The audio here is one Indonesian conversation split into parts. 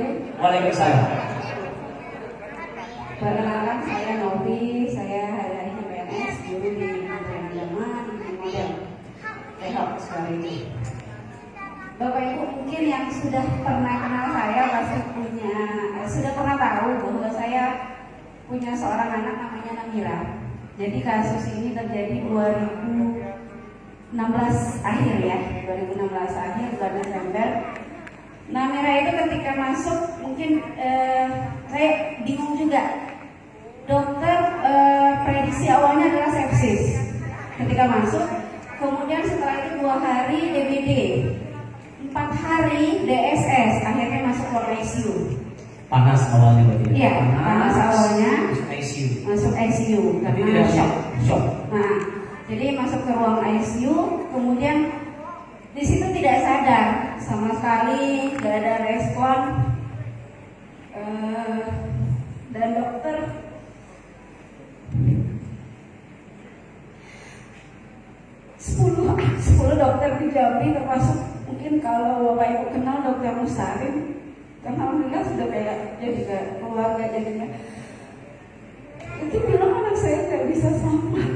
wabarakatuh. Waalaikumsalam. Perkenalkan, saya Novi, saya hari ini PNS, guru di Kementerian Agama di Model Tehok sekali ini. Bapak Ibu mungkin yang sudah pernah kenal saya pasti sudah pernah tahu bahwa saya punya seorang anak namanya Namira. Jadi kasus ini terjadi 2016 akhir ya, 2016 akhir bulan Desember. Namira itu ketika masuk mungkin saya bingung juga. Dokter prediksi awalnya adalah sepsis ketika masuk, kemudian setelah itu 2 hari DBD, 4 hari DSS, akhirnya masuk ruang ICU. Panas awalnya berarti. Iya, panas awalnya. Masuk ICU. Tapi tidak shock. Nah, jadi masuk ke ruang ICU, kemudian di situ tidak sadar sama sekali, tidak ada respon, dan dokter 10 dokter di Jambi, termasuk mungkin kalau Bapak Ibu kenal Dokter Musarim, karena alhamdulillah sudah kayak jadi kayak keluarga jadinya. Itu bilang anak saya nggak bisa selamat.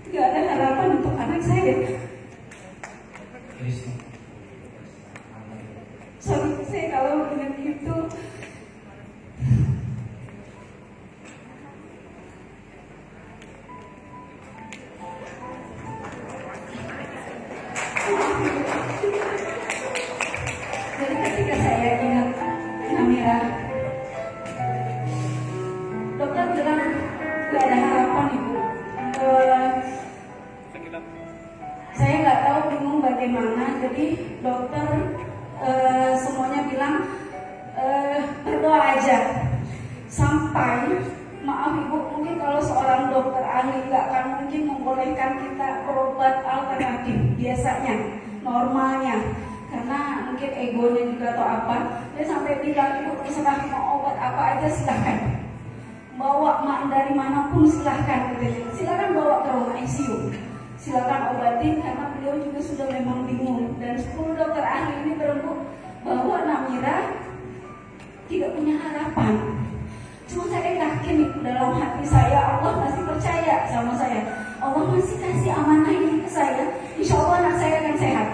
Nggak ada harapan untuk anak saya. Sorry, saya kalau dengan itu jadi ketika saya ingat Namira, dokter bilang nggak ada harapan Ibu. Saya nggak tahu, bingung bagaimana. Jadi dokter semuanya bilang berdoa aja. Sampai maaf Ibu, mungkin kalau seorang dokter ahli nggak akan mungkin membolehkan kita berobat alternatif biasanya, normalnya, karena mungkin egonya juga atau apa. Dia sampai bilang, Ibu terserah mau obat apa aja silahkan, bawa dari manapun silahkan, silahkan bawa ke ruang ICU, silakan obatin, karena beliau juga sudah memang bingung. Dan 10 dokter ahli ini berembuk bahwa Namira tidak punya harapan. Cuma saya yakin dalam hati saya, Allah masih percaya sama saya, Allah masih kasih amanah ini ke saya, insya Allah anak saya akan sehat.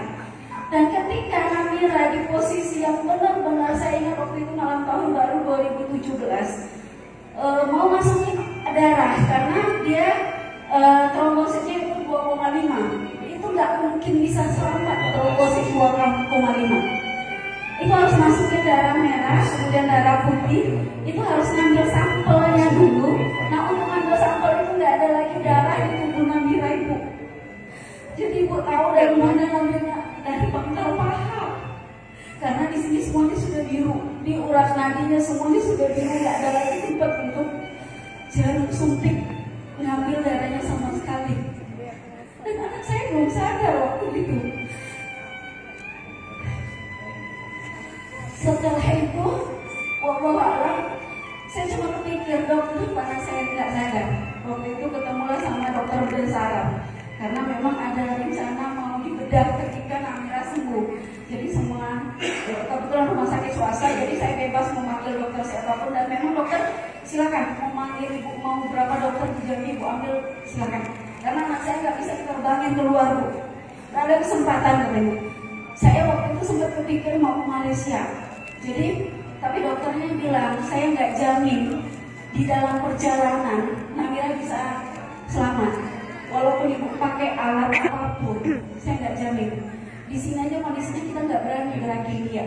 Dan ketika Namira di posisi yang benar-benar, saya ingat waktu itu malam tahun baru 2017, mau masukin darah karena dia trombositnya itu 2,5, itu nggak mungkin bisa selamat. Trombosit 2,5 itu harus masukin darah merah, kemudian darah putih, itu harus ngambil sampelnya dulu. Nah, untuk ngambil sampel itu nggak ada lagi darah di tubuh Namira Ibu. Jadi Ibu tahu dari mana ngambilnya? Dari pangkal paha, karena di sini semuanya sudah biru, di urat nadinya semuanya sudah biru, nggak ada lagi tempat untuk jarum suntik ngambil darahnya sama sekali. Dan anak saya belum sadar waktu itu. Setelah itu, wallahualam, saya cuma kepikir, dokter pada saya tidak sadar. Waktu itu ketemulah sama dokter Besarab, karena memang ada rencana mau dibedah ketika Namira sembuh. Jadi semua kebetulan rumah sakit swasta, jadi saya bebas memanggil dokter siapapun, dan memang dokter silakan mau manggil Ibu, mau berapa dokter di Jambi Ibu ambil silakan. Karena anak saya nggak bisa diterbangin keluar Bu, nggak ada kesempatan katanya. Saya waktu itu sempat kepikir mau ke Malaysia. Jadi, tapi dokternya bilang, saya nggak jamin di dalam perjalanan Namira bisa selamat. Walaupun Ibu pakai alat apapun, saya nggak jamin. Di sini aja kondisinya kita nggak berani gerakin dia.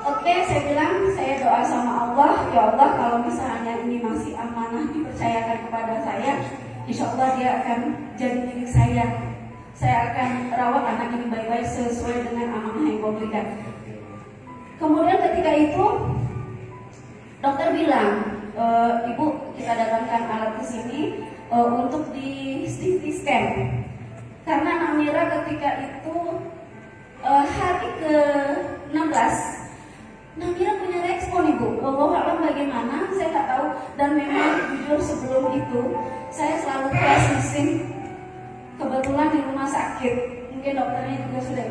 Oke, saya bilang, saya doa sama Allah, ya Allah kalau misalnya ini masih amanah dipercayakan kepada saya, insya Allah dia akan jadi milik saya. Saya akan rawat anak ini baik-baik sesuai dengan amanah yang Kau berikan. Kemudian ketika itu dokter bilang, Ibu kita datangkan alat ke sini untuk di CT scan. Karena Namira ketika itu hari ke-16, Namira punya respon Ibu. Wallahualam bagaimana saya nggak tahu. Dan memang jujur sebelum itu saya selalu tes mesin mesin. Kebetulan di rumah sakit, mungkin dokternya juga sudah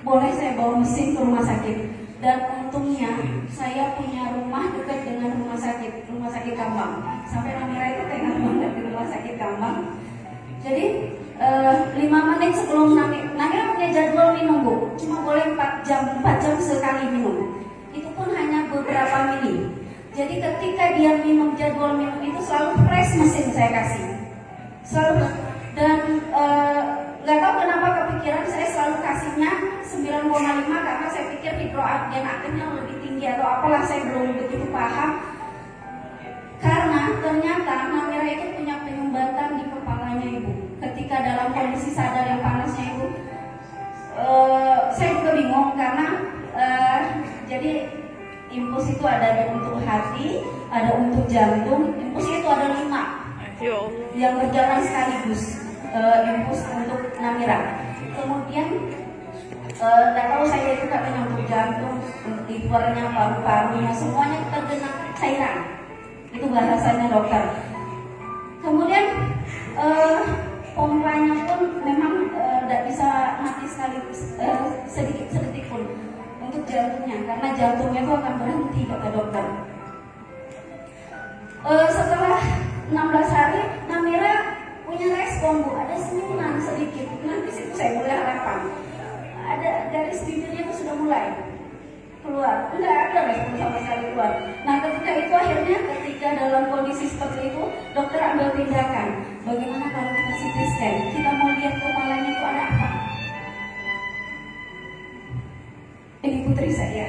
boleh saya bawa mesin ke rumah sakit. Dan untungnya saya punya rumah dekat dengan rumah sakit Kambang. Sampai Namira itu tengah banget di rumah sakit Kambang. Jadi 5 menit sebelum Namira punya jadwal minum, Bu, cuma boleh 4 jam sekali minum. Itu pun hanya beberapa mili. Jadi ketika dia minum, jadwal minum itu selalu fresh mesin saya kasih. Selalu. Dan nggak tahu kenapa kepikiran saya selalu kasihnya 9,5 karena saya pikir hidrogen aktifnya lebih tinggi atau apalah, saya belum begitu paham. Karena ternyata Namira itu punya penyumbatan di kepalanya, Ibu. Ketika dalam kondisi sadar yang panasnya, Ibu, saya juga bingung karena jadi impuls itu ada untuk hati, ada untuk jantung. Impulsnya itu ada 5 yang berjalan sekaligus. Impuls untuk Namira. Kemudian tidak tahu saya itu katanya untuk jantung, untuk livernya, paru-parunya, semuanya terkena cairan. Itu bahasanya dokter. Kemudian pompanya pun memang tidak bisa mati sedikit pun untuk jantungnya, karena jantungnya itu akan berhenti, kata dokter. Setelah 16 hari Namira punya respon, Bu, ada senyuman sedikit. Nanti situ saya mulai harapan. Ada garis bibirnya itu sudah mulai keluar, tidak ada respon sama sekali keluar. Nah, ketika itu akhirnya ketika dalam kondisi seperti itu, dokter ambil tindakan. Bagaimana kalau kita CT scan? Kita mau lihat kepalanya itu ada apa? Ini putri saya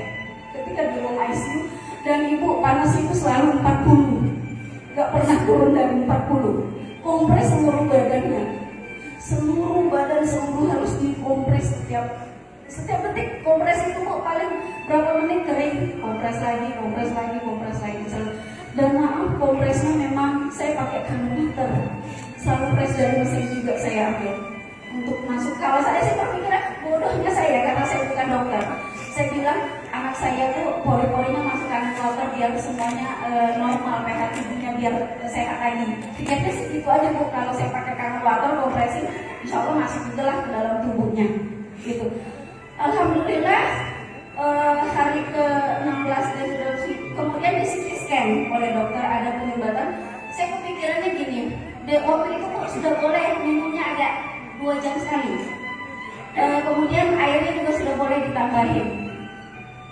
ketika di ruang ICU, dan ibu panas itu selalu 40, gak pernah turun dari 40. Kompres seluruh badannya, seluruh badan harus dikompres setiap detik. Kompres itu, Bu, paling berapa menit kering, kompres lagi. Dan maaf, kompresnya memang saya pakai kanometer, selalu fresh dari mesin juga saya ambil untuk masuk. Kalau saya sih berpikirnya bodohnya saya, karena saya bukan dokter. Saya bilang anak saya tuh pori-porinya masuk kanometer biar semuanya normal, pH tubuhnya biar sehat lagi. Pikirnya sih itu aja, Bu. Kalau saya pakai kanometer kompresi, insya Allah masuk juga lah ke dalam tubuhnya gitu. Alhamdulillah hari ke-16 dia sudah, kemudian di CT scan oleh dokter ada penyumbatan. Saya kepikirannya gini, waktu itu kok sudah boleh minumnya agak 2 jam sekali. Kemudian airnya juga sudah boleh ditambahin.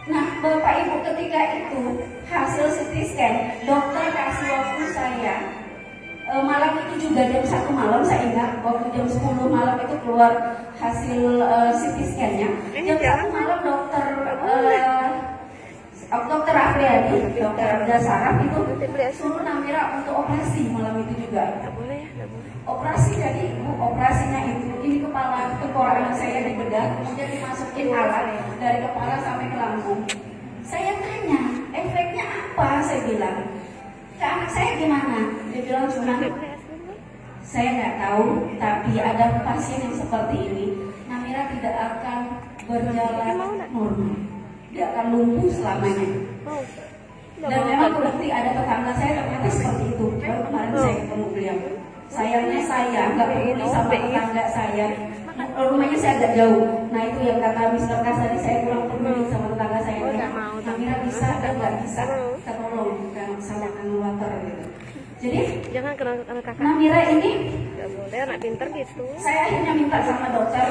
Nah, Bapak Ibu, ketika itu hasil CT scan, dokter kasih waktu saya malam itu juga jam 1 malam, saya ingat waktu jam 10 malam itu keluar hasil CT scan-nya. Jam 1 malam dokter Afriyadi, dokter Dasaraf itu suruh Namira untuk operasi malam itu juga. Operasi, jadi operasinya itu, ini kepala tengkorak saya dibedah, kemudian dimasukin alat dari kepala sampai ke lambung. Saya tanya, efeknya apa? Saya bilang, ke anak saya gimana? Dia bilang cuma, saya nggak tahu, tapi ada pasien yang seperti ini, Namira tidak akan berjalan normal, dia akan lumpuh selamanya. Dan memang terbukti ada tetangga saya ternyata seperti itu. Baru kemarin saya ketemu beliau. Sayangnya saya nggak peduli sama tetangga saya. Rumahnya saya agak jauh. Nah itu yang kata Mr. Kas tadi, saya kurang peduli sama tetangga saya. Namira bisa dan nggak bisa, kita tolong sama kanometer gitu. Jadi jangan kenal anak kakak. Namira ini Gak boleh, anak pinter gitu. saya akhirnya minta sama dokter,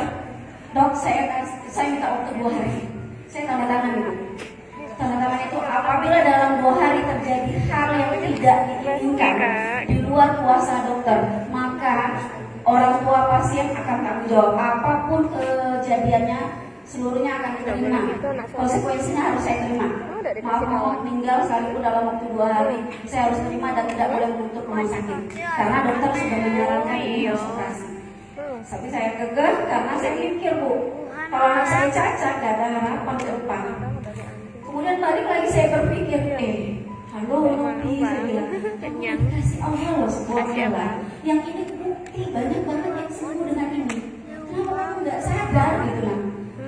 dok saya minta waktu 2 hari. Saya tanda tangan itu. Tanda tangan itu apabila dalam 2 hari terjadi hal yang tidak diinginkan di luar kuasa dokter, maka orang tua pasien akan tanggung jawab. Apapun kejadiannya, seluruhnya akan diterima. Konsekuensinya harus saya terima. Maaf mau meninggal sekalipun dalam waktu 2 hari, saya harus terima dan tidak boleh menutup rumah sakit. Karena dokter sudah menyarankan ini harus operasi. Tapi saya kekeh karena saya pikir, Bu, kalau anak saya cacat gak ada harapan ke depan. Kemudian balik lagi saya berpikir, halo Robi, saya bilang, kamu dikasih Allah loh sebuah jalan. Yang ini bukti banyak banget yang sembuh dengan ini. Kenapa kamu gak sadar gitu lah?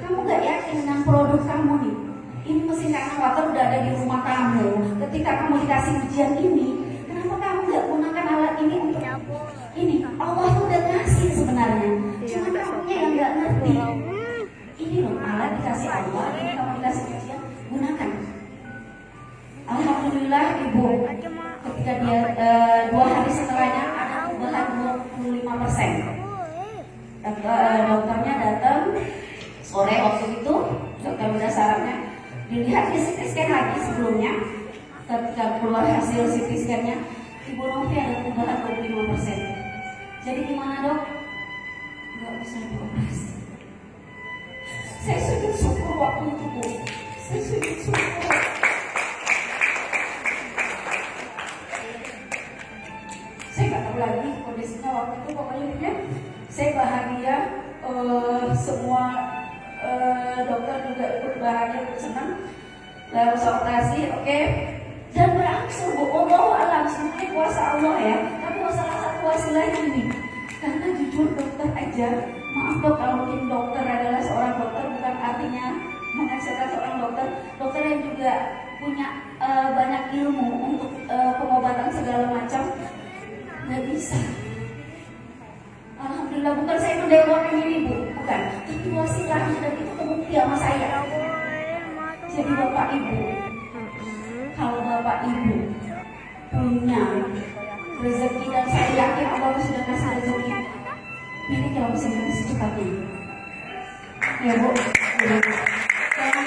Kamu gak yakin dengan produk kamu nih? Ini mesin kanometer udah ada di rumah kamu. Ketika kamu dikasih ujian ini, kenapa kamu gak gunakan alat ini untuk ini? Allah tuh udah ngerti. Ini loh alat dikasih Allah, ini kamu dikasih ujian, gunakan. Alhamdulillah ibu, ketika dia 2 hari setelahnya ada perubahan 25%. Dokternya datang sore waktu itu, dokter bedah sarafnya dilihat di CT scan lagi sebelumnya. Ketika keluar hasil CT scan-nya, Ibu Novi ada perubahan 25%. Jadi gimana dok? Gak usah dioperasi. Saya sujud syukur waktu itu bu. Saya sujud syukur. Saya nggak tahu lagi kondisinya waktu itu, pokoknya saya bahagia, semua dokter juga ikut bahagia, ikut senang. Lalu saya operasi, oke. Dan berangsur bu, Allahu alam, semuanya kuasa Allah ya. Tapi salah satu hasilnya ini, karena jujur dokter aja, maaf dok kalau mungkin dokter adalah seorang dokter bukan artinya menghasilkan seorang dokter. Dokter yang juga punya banyak ilmu untuk pengobatan segala macam, nggak bisa. Alhamdulillah, bukan saya mendewakan ini bu, bukan. Tapi wasilahnya dan itu terbukti sama saya. Jadi bapak ibu, kalau bapak ibu punya rezeki, dan saya yakin Allah sudah kasih rezeki, ini kalau bisa secepatnya. Ya bu, jangan